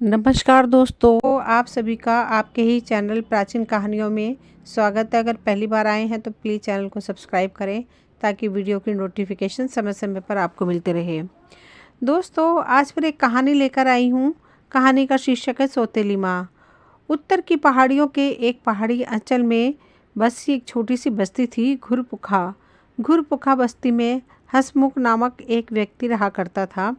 नमस्कार दोस्तों, आप सभी का आपके ही चैनल प्राचीन कहानियों में स्वागत है। अगर पहली बार आए हैं तो प्लीज़ चैनल को सब्सक्राइब करें ताकि वीडियो की नोटिफिकेशन समय समय पर आपको मिलते रहे। दोस्तों, आज फिर एक कहानी लेकर आई हूँ। कहानी का शीर्षक है सौतेली माँ। उत्तर की पहाड़ियों के एक पहाड़ी अंचल में बसी एक छोटी सी बस्ती थी, घुरपुखा। घुरपुखा बस्ती में हसमुख नामक एक व्यक्ति रहा करता था।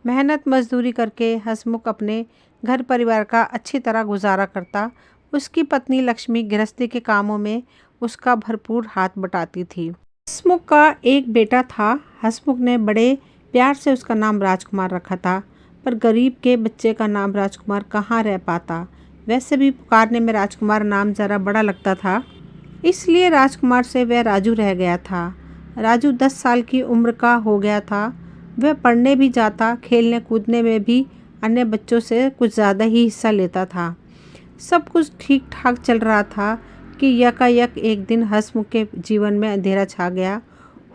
मेहनत मजदूरी करके हसमुख अपने घर परिवार का अच्छी तरह गुजारा करता। उसकी पत्नी लक्ष्मी गृहस्थी के कामों में उसका भरपूर हाथ बटाती थी। हसमुख का एक बेटा था। हसमुख ने बड़े प्यार से उसका नाम राजकुमार रखा था, पर गरीब के बच्चे का नाम राजकुमार कहाँ रह पाता। वैसे भी पुकारने में राजकुमार नाम ज़रा बड़ा लगता था, इसलिए राजकुमार से वह राजू रह गया था। राजू 10 साल की उम्र का हो गया था। वह पढ़ने भी जाता, खेलने कूदने में भी अन्य बच्चों से कुछ ज़्यादा ही हिस्सा लेता था। सब कुछ ठीक ठाक चल रहा था कि यकायक एक दिन हसमुख के जीवन में अंधेरा छा गया।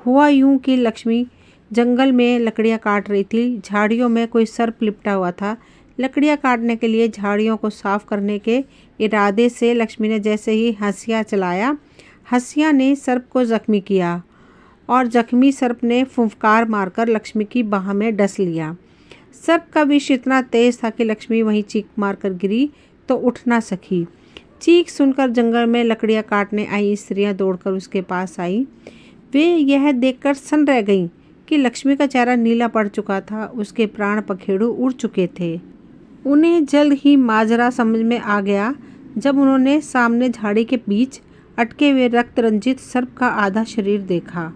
हुआ यूं कि लक्ष्मी जंगल में लकड़ियाँ काट रही थी। झाड़ियों में कोई सर्प लिपटा हुआ था। लकड़ियाँ काटने के लिए झाड़ियों को साफ करने के इरादे से लक्ष्मी ने जैसे ही हंसिया चलाया, हंसिया ने सर्प को जख्मी किया और जख्मी सर्प ने फुफकार मारकर लक्ष्मी की बाह में डस लिया। सर्प का विष इतना तेज था कि लक्ष्मी वहीं चीख मारकर गिरी तो उठ ना सकी। चीख सुनकर जंगल में लकड़ियाँ काटने आई स्त्रियाँ दौड़कर उसके पास आई। वे यह देखकर सन रह गईं कि लक्ष्मी का चेहरा नीला पड़ चुका था, उसके प्राण पखेरु उड़ चुके थे। उन्हें जल्द ही माजरा समझ में आ गया जब उन्होंने सामने झाड़ी के बीच अटके हुए रक्त रंजित सर्प का आधा शरीर देखा।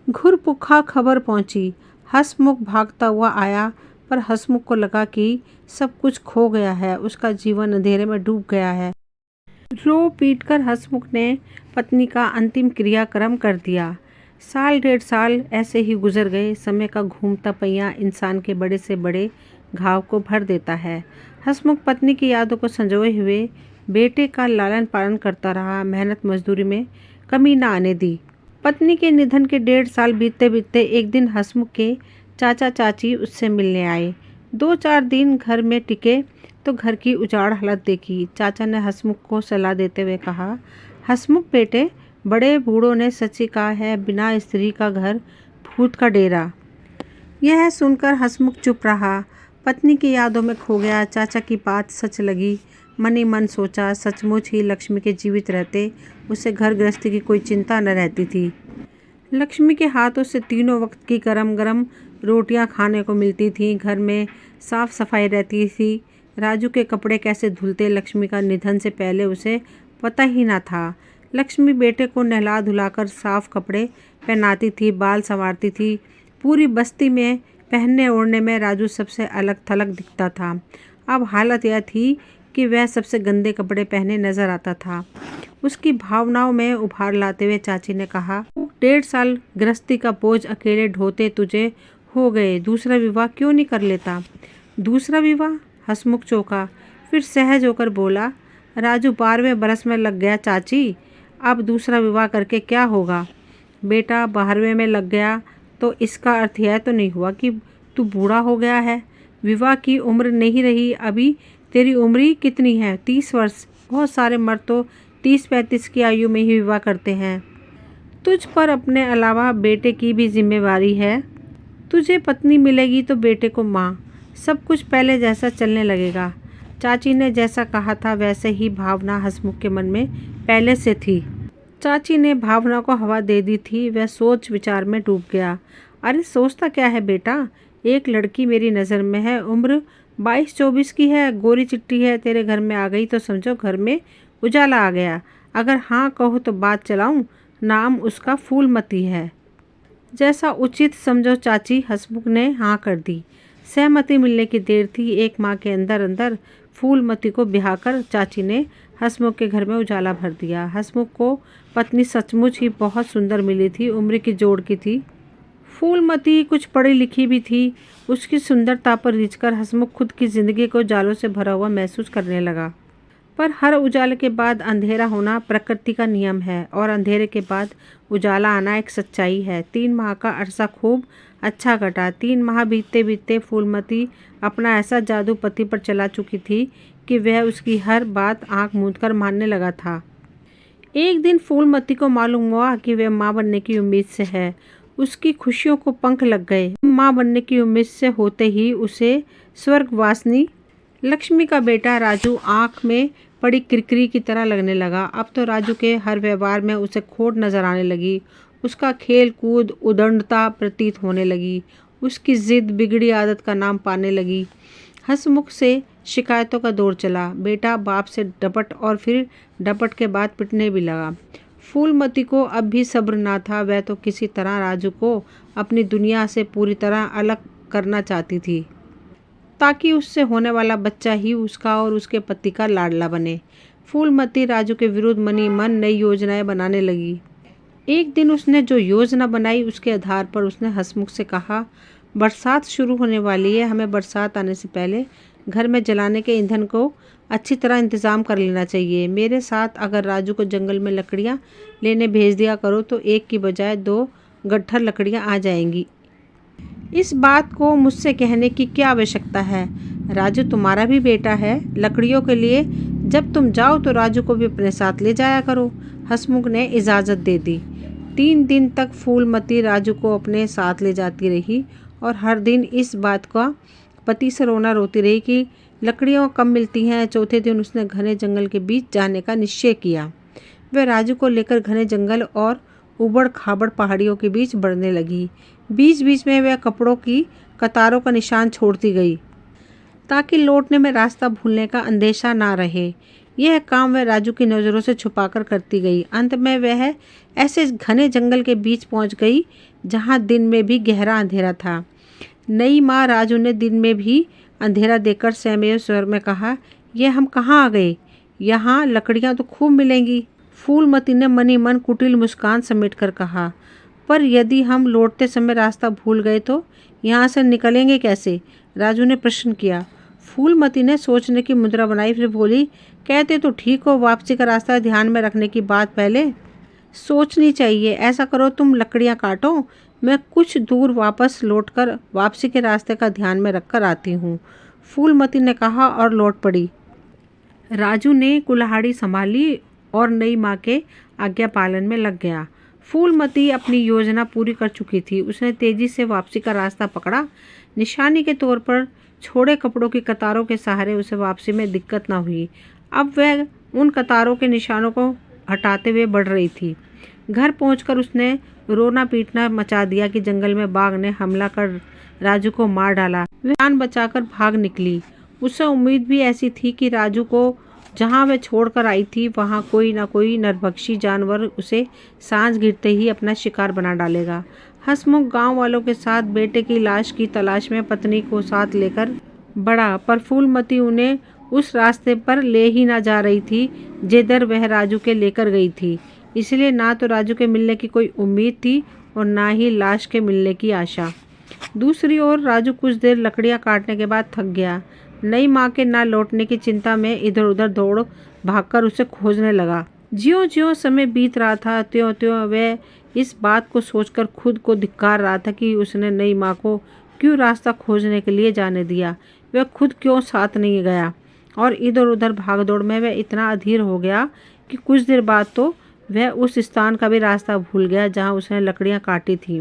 घुरपुखा खबर पहुंची। हसमुख भागता हुआ आया, पर हसमुख को लगा कि सब कुछ खो गया है, उसका जीवन अंधेरे में डूब गया है। रो पीट कर हसमुख ने पत्नी का अंतिम क्रियाक्रम कर दिया। साल 1.5 साल ऐसे ही गुजर गए। समय का घूमता पहिया इंसान के बड़े से बड़े घाव को भर देता है। हसमुख पत्नी की यादों को संजोए हुए बेटे का लालन पालन करता रहा, मेहनत मजदूरी में कमी ना आने दी। पत्नी के निधन के 1.5 साल बीतते बीतते एक दिन हसमुख के चाचा चाची उससे मिलने आए। 2-4 दिन घर में टिके तो घर की उजाड़ हालत देखी। चाचा ने हसमुख को सलाह देते हुए कहा, हसमुख बेटे, बड़े बूढ़ों ने सच्ची कहा है, बिना स्त्री का घर भूत का डेरा। यह सुनकर हसमुख चुप रहा। पत्नी की यादों में खो गया। चाचा की बात सच लगी। मन ही मन सोचा, सचमुच ही लक्ष्मी के जीवित रहते उसे घर गृहस्थी की कोई चिंता न रहती थी। लक्ष्मी के हाथों से तीनों वक्त की गरम गरम रोटियां खाने को मिलती थीं। घर में साफ सफाई रहती थी। राजू के कपड़े कैसे धुलते लक्ष्मी का निधन से पहले उसे पता ही ना था। लक्ष्मी बेटे को नहला धुलाकर साफ कपड़े पहनाती थी, बाल संवारती थी। पूरी बस्ती में पहनने ओढ़ने में राजू सबसे अलग थलग दिखता था। अब हालत यह थी कि वह सबसे गंदे कपड़े पहने नजर आता था। उसकी भावनाओं में उभार लाते हुए चाची ने कहा, 1.5 साल गृहस्थी का बोझ अकेले ढोते तुझे हो गए, दूसरा विवाह क्यों नहीं कर लेता। दूसरा विवाह? हसमुख चौंका, फिर सहज होकर बोला, राजू 12वें बरस में लग गया चाची, अब दूसरा विवाह करके क्या होगा। बेटा 12वें में लग गया तो इसका अर्थ यह तो नहीं हुआ कि तू बूढ़ा हो गया है। विवाह की उम्र नहीं रही अभी। तेरी उम्र ही कितनी है? 30 वर्ष। बहुत सारे मर्द तो 30-35 की आयु में ही विवाह करते हैं। तुझ पर अपने अलावा बेटे की भी जिम्मेवारी है। तुझे पत्नी मिलेगी तो बेटे को माँ। सब कुछ पहले जैसा चलने लगेगा। चाची ने जैसा कहा था वैसे ही भावना हसमुख के मन में पहले से थी। चाची ने भावना को हवा दे दी थी। वह सोच विचार में डूब गया। अरे सोचता क्या है बेटा, एक लड़की मेरी नज़र में है, उम्र 22-24 की है, गोरी चिट्टी है, तेरे घर में आ गई तो समझो घर में उजाला आ गया। अगर हाँ कहो तो बात चलाऊं। नाम उसका फूलमती है। जैसा उचित समझो चाची। हसमुख ने हाँ कर दी। सहमति मिलने की देर थी। एक माह के अंदर अंदर फूलमती को ब्याहकर चाची ने हसमुख के घर में उजाला भर दिया। हसमुख को पत्नी सचमुच ही बहुत सुंदर मिली थी, उम्र की जोड़ की थी। फूलमती कुछ पढ़ी लिखी भी थी। उसकी सुंदरता पर रिझकर हसमुख खुद की जिंदगी को जालों से भरा हुआ महसूस करने लगा। पर हर उजाले के बाद अंधेरा होना प्रकृति का नियम है और अंधेरे के बाद उजाला आना एक सच्चाई है। 3 माह का अरसा खूब अच्छा कटा। 3 माह बीतते बीतते फूलमती अपना ऐसा जादू पति पर चला चुकी थी कि वह उसकी हर बात आंख मूंद कर मानने लगा था। एक दिन फूलमती को मालूम हुआ कि वह माँ बनने की उम्मीद से है। उसकी खुशियों को पंख लग गए। माँ बनने की उम्मीद से होते ही उसे स्वर्गवासिनी लक्ष्मी का बेटा राजू आंख में पड़ी किरकिरी की तरह लगने लगा। अब तो राजू के हर व्यवहार में उसे खोट नजर आने लगी। उसका खेल कूद उदंडता प्रतीत होने लगी। उसकी जिद बिगड़ी आदत का नाम पाने लगी। हंसमुख से शिकायतों का दौर चला। बेटा बाप से डपट और फिर डपट के बाद पिटने भी लगा। फूलमती को अब भी सब्र ना था। वह तो किसी तरह राजू को अपनी दुनिया से पूरी तरह अलग करना चाहती थी, ताकि उससे होने वाला बच्चा ही उसका और उसके पति का लाडला बने। फूलमती राजू के विरुद्ध मनी मन नई योजनाएं बनाने लगी। एक दिन उसने जो योजना बनाई उसके आधार पर उसने हंसमुख से कहा, बरसात शुरू होने वाली है, हमें बरसात आने से पहले घर में जलाने के ईंधन को अच्छी तरह इंतज़ाम कर लेना चाहिए। मेरे साथ अगर राजू को जंगल में लकड़ियाँ लेने भेज दिया करो तो एक की बजाय 2 गट्ठर लकड़ियाँ आ जाएंगी। इस बात को मुझसे कहने की क्या आवश्यकता है? राजू तुम्हारा भी बेटा है। लकड़ियों के लिए जब तुम जाओ तो राजू को भी अपने साथ ले जाया करो। हंसमुख ने इजाज़त दे दी। 3 दिन तक फूलमती राजू को अपने साथ ले जाती रही और हर दिन इस बात का पति से रोना रोती रही कि लकड़ियाँ कम मिलती हैं। चौथे दिन उसने घने जंगल के बीच जाने का निश्चय किया। वह राजू को लेकर घने जंगल और उबड़ खाबड़ पहाड़ियों के बीच बढ़ने लगी। बीच बीच में वह कपड़ों की कतारों का निशान छोड़ती गई, ताकि लौटने में रास्ता भूलने का अंदेशा ना रहे। यह काम वह राजू की नज़रों से छुपाकर करती गई। अंत में वह ऐसे घने जंगल के बीच पहुंच गई जहां दिन में भी गहरा अंधेरा था। नई माँ राजू ने दिन में भी अंधेरा देखकर सहमे स्वर में कहा, यह हम कहाँ आ गए? यहाँ लकड़ियाँ तो खूब मिलेंगी। फूलमती ने मनी मन कुटिल मुस्कान समेट कर कहा, पर यदि हम लौटते समय रास्ता भूल गए तो यहाँ से निकलेंगे कैसे? राजू ने प्रश्न किया। फूलमती ने सोचने की मुद्रा बनाई, फिर बोली, कहते तो ठीक हो, वापसी का रास्ता ध्यान में रखने की बात पहले सोचनी चाहिए। ऐसा करो, तुम लकड़ियाँ काटो, मैं कुछ दूर वापस लौटकर वापसी के रास्ते का ध्यान में रखकर आती हूँ। फूलमती ने कहा और लौट पड़ी। राजू ने कुल्हाड़ी संभाली और नई माँ के आज्ञा पालन में लग गया। फूलमती अपनी योजना पूरी कर चुकी थी। उसने तेजी से वापसी का रास्ता पकड़ा। निशानी के तौर पर छोड़े कपड़ों की कतारों के सहारे उसे वापसी में दिक्कत न हुई। अब वह उन कतारों के निशानों को हटाते हुए बढ़ रही थी। घर पहुंचकर उसने रोना पीटना मचा दिया कि जंगल में बाघ ने हमला कर राजू को मार डाला। वह जान बचाकर भाग निकली। उसे उम्मीद भी ऐसी थी कि राजू को जहां वह छोड़कर आई थी वहां कोई ना कोई नरभक्षी जानवर उसे सांझ गिरते ही अपना शिकार बना डालेगा। हंसमुख गांव वालों के साथ बेटे की लाश की तलाश में पत्नी को साथ लेकर बढ़ा, पर फूलमती उन्हें उस रास्ते पर ले ही ना जा रही थी जिधर वह राजू के लेकर गई थी। इसलिए ना तो राजू के मिलने की कोई उम्मीद थी और ना ही लाश के मिलने की आशा। दूसरी ओर राजू कुछ देर लकड़ियां काटने के बाद थक गया। नई माँ के ना लौटने की चिंता में इधर उधर दौड़ भागकर उसे खोजने लगा। ज्यों-ज्यों समय बीत रहा था त्यों-त्यों वह इस बात को सोचकर खुद को धिक्कार रहा था कि उसने नई माँ को क्यों रास्ता खोजने के लिए जाने दिया। वह खुद क्यों साथ नहीं गया और इधर उधर भागदौड़ में वह इतना अधीर हो गया कि कुछ देर बाद तो वह उस स्थान का भी रास्ता भूल गया जहाँ उसने लकड़ियाँ काटी थी।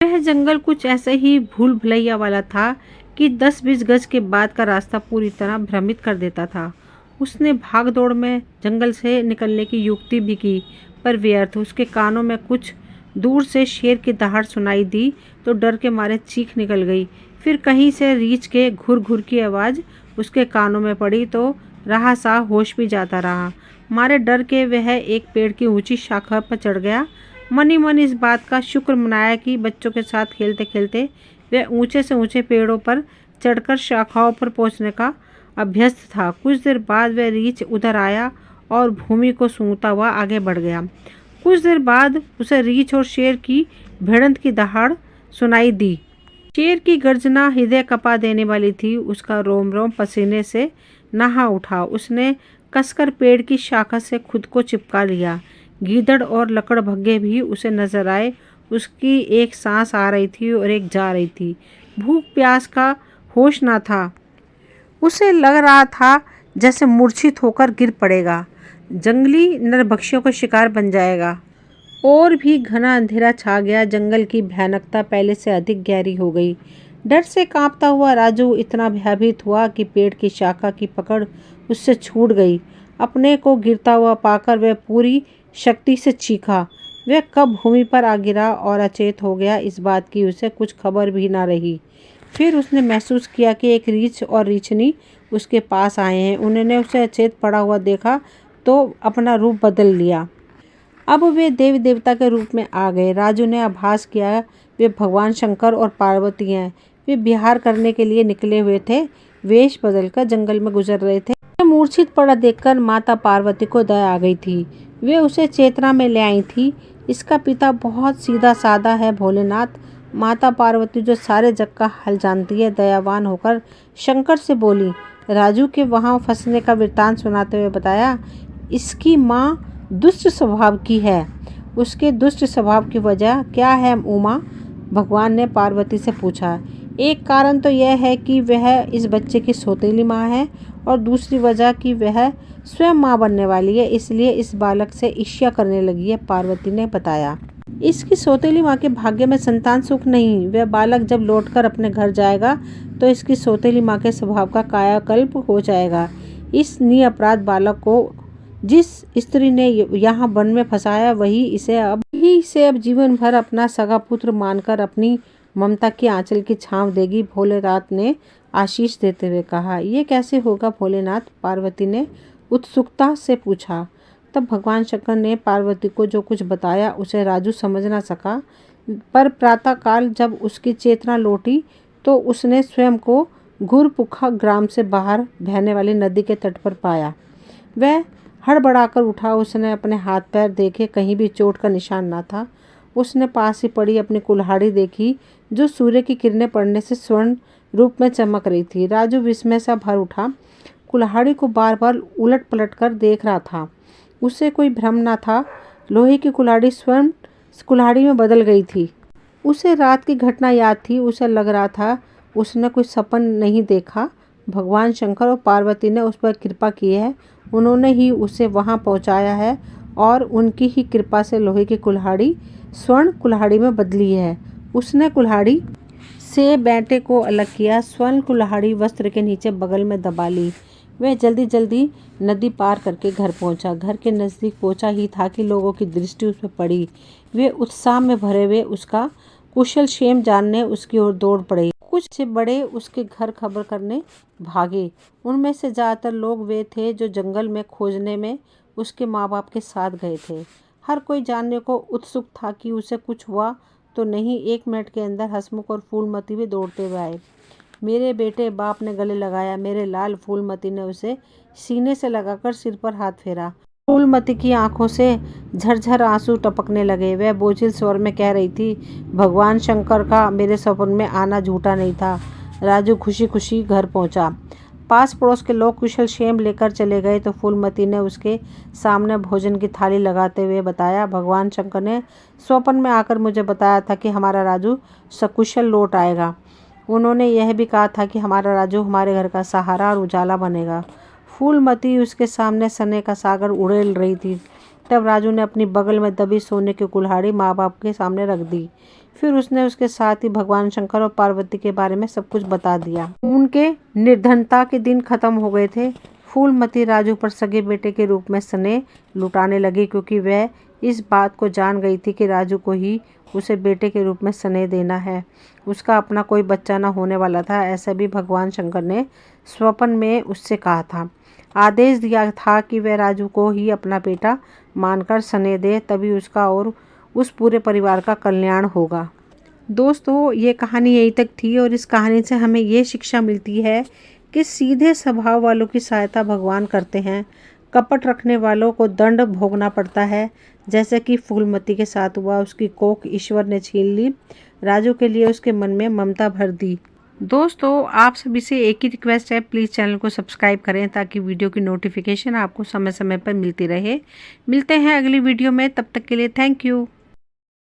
वह जंगल कुछ ऐसे ही भूल भुलैया वाला था कि 10-20 गज के बाद का रास्ता पूरी तरह भ्रमित कर देता था। उसने भागदौड़ में जंगल से निकलने की युक्ति भी की, पर व्यर्थ। उसके कानों में कुछ दूर से शेर की दहाड़ सुनाई दी तो डर के मारे चीख निकल गई। फिर कहीं से रीछ के घुर घुर की आवाज़ उसके कानों में पड़ी तो रहा सा होश भी जाता रहा। मारे डर के वह एक पेड़ की ऊंची शाखा पर चढ़ गया। मन ही मन इस बात का शुक्र मनाया कि बच्चों के साथ खेलते खेलते वह ऊंचे से ऊंचे पेड़ों पर चढ़कर शाखाओं पर पहुंचने का अभ्यस्त था। कुछ देर बाद वह रीछ उधर आया और भूमि को सूंघता हुआ आगे बढ़ गया। कुछ देर बाद उसे रीछ और शेर की भिड़ंत की दहाड़ सुनाई दी। शेर की गर्जना हृदय कपा देने वाली थी। उसका रोम रोम पसीने से नहा उठा। उसने कसकर पेड़ की शाखा से खुद को चिपका लिया। गीदड़ और लकड़भग्गे भी उसे नजर आए उसकी एक सांस आ रही थी और एक जा रही थी। भूख प्यास का होश ना था। उसे लग रहा था जैसे मूर्छित होकर गिर पड़ेगा, जंगली नरभक्षियों का शिकार बन जाएगा। और भी घना अंधेरा छा गया। जंगल की भयानकता पहले से अधिक गहरी हो गई। डर से कांपता हुआ राजू इतना भयभीत हुआ कि पेड़ की शाखा की पकड़ उससे छूट गई। अपने को गिरता हुआ पाकर वह पूरी शक्ति से चीखा। वह कब भूमि पर आ गिरा और अचेत हो गया, इस बात की उसे कुछ खबर भी ना रही। फिर उसने महसूस किया कि एक रीछ और रीछनी उसके पास आए हैं। उन्होंने उसे अचेत पड़ा हुआ देखा तो अपना रूप बदल लिया। अब वे देवी देवता के रूप में आ गए। राजू ने आभास किया वे भगवान शंकर और पार्वती हैं। वे विहार करने के लिए निकले हुए थे। वेश बदलकर जंगल में गुजर रहे थे। मूर्छित पड़ा देखकर माता पार्वती को दया आ गई थी। वे उसे चेतना में ले आई थी। इसका पिता बहुत सीधा साधा है भोलेनाथ। माता पार्वती जो सारे जग का हाल जानती है, दयावान होकर शंकर से बोली। राजू के वहां फंसने का वृत्तांत सुनाते हुए बताया, इसकी माँ दुष्ट स्वभाव की है। उसके दुष्ट स्वभाव की वजह क्या है उमा? भगवान ने पार्वती से पूछा। एक कारण तो यह है कि वह इस बच्चे की सौतेली माँ है और दूसरी वजह कि वह स्वयं माँ बनने वाली है, इसलिए इस बालक से ईर्ष्या करने लगी है, पार्वती ने बताया। इसकी सौतेली माँ के भाग्य में संतान सुख नहीं। वह बालक जब लौटकर अपने घर जाएगा तो इसकी सौतेली माँ के स्वभाव का कायाकल्प हो जाएगा। इस निरपराध बालक को जिस स्त्री ने यहाँ वन में फंसाया वही इसे अब जीवन भर अपना सगा पुत्र मानकर अपनी ममता की आंचल की छांव देगी, भोलेनाथ ने आशीष देते हुए कहा। ये कैसे होगा भोलेनाथ? पार्वती ने उत्सुकता से पूछा। तब भगवान शंकर ने पार्वती को जो कुछ बताया उसे राजू समझ ना सका, पर प्रातःकाल जब उसकी चेतना लौटी तो उसने स्वयं को घुरपुखा ग्राम से बाहर बहने वाली नदी के तट पर पाया। वह हड़बड़ाकर उठा। उसने अपने हाथ पैर देखे, कहीं भी चोट का निशान ना था। उसने पास ही पड़ी अपनी कुल्हाड़ी देखी जो सूर्य की किरणें पड़ने से स्वर्ण रूप में चमक रही थी। राजू विस्मय से भर उठा। कुल्हाड़ी को बार बार उलट पलट कर देख रहा था। उसे कोई भ्रम ना था। लोहे की कुल्हाड़ी स्वर्ण कुल्हाड़ी में बदल गई थी। उसे रात की घटना याद थी। उसे लग रहा था उसने कोई सपन नहीं देखा। भगवान शंकर और पार्वती ने उस पर कृपा की है। उन्होंने ही उसे वहां पहुंचाया है और उनकी ही कृपा से लोहे की कुल्हाड़ी स्वर्ण कुल्हाड़ी में बदली है। उसने कुल्हाड़ी से बेटे को अलग किया। स्वर्ण कुल्हाड़ी वस्त्र के नीचे बगल में दबा ली। वह जल्दी जल्दी नदी पार करके घर पहुंचा। घर के नज़दीक पहुंचा ही था कि लोगों की दृष्टि उस पर पड़ी। वे उत्साह में भरे हुए उसका कुशल क्षेम जानने उसकी ओर दौड़ पड़े। कुछ से बड़े उसके घर खबर करने भागे। उनमें से ज़्यादातर लोग वे थे जो जंगल में खोजने में उसके माँ बाप के साथ गए थे। हर कोई जानने को उत्सुक था कि उसे कुछ हुआ तो नहीं। 1 मिनट के अंदर हसमुख और फूलमती भी दौड़ते हुए आए। मेरे बेटे, बाप ने गले लगाया। मेरे लाल। फूलमती ने उसे सीने से लगाकर सिर पर हाथ फेरा। फूलमती की आंखों से झरझर आंसू टपकने लगे। वह बोझिल स्वर में कह रही थी, भगवान शंकर का मेरे सपन में आना झूठा नहीं था। राजू खुशी खुशी घर पहुंचा। पास पड़ोस के लोग कुशल क्षेम लेकर चले गए तो फूलमती ने उसके सामने भोजन की थाली लगाते हुए बताया, भगवान शंकर ने स्वप्न में आकर मुझे बताया था कि हमारा राजू सकुशल लौट आएगा। उन्होंने यह भी कहा था कि हमारा राजू हमारे घर का सहारा और उजाला बनेगा। फूलमती उसके सामने सने का सागर उड़ेल रही थी। तब राजू ने अपनी बगल में दबी सोने की कुल्हाड़ी माँ बाप के सामने रख दी। फिर उसने उसके साथ ही भगवान शंकर और पार्वती के बारे में सब कुछ बता दिया। उनके निर्धनता के दिन खत्म हो गए थे। फूलमती राजू पर सगे बेटे के रूप में स्नेह लुटाने लगी, क्योंकि वह इस बात को जान गई थी कि राजू को ही उसे बेटे के रूप में स्नेह देना है। उसका अपना कोई बच्चा न होने वाला था, ऐसा भी भगवान शंकर ने स्वप्न में उससे कहा था। आदेश दिया था कि वह राजू को ही अपना बेटा मानकर स्नेह दे, तभी उसका और उस पूरे परिवार का कल्याण होगा। दोस्तों, ये कहानी यहीं तक थी और इस कहानी से हमें ये शिक्षा मिलती है कि सीधे स्वभाव वालों की सहायता भगवान करते हैं। कपट रखने वालों को दंड भोगना पड़ता है, जैसे कि फूलमती के साथ हुआ। उसकी कोख ईश्वर ने छीन ली। राजू के लिए उसके मन में ममता भर दी। दोस्तों, आप सभी से एक ही रिक्वेस्ट है, प्लीज़ चैनल को सब्सक्राइब करें ताकि वीडियो की नोटिफिकेशन आपको समय समय पर मिलती रहे। मिलते हैं अगली वीडियो में, तब तक के लिए थैंक यू।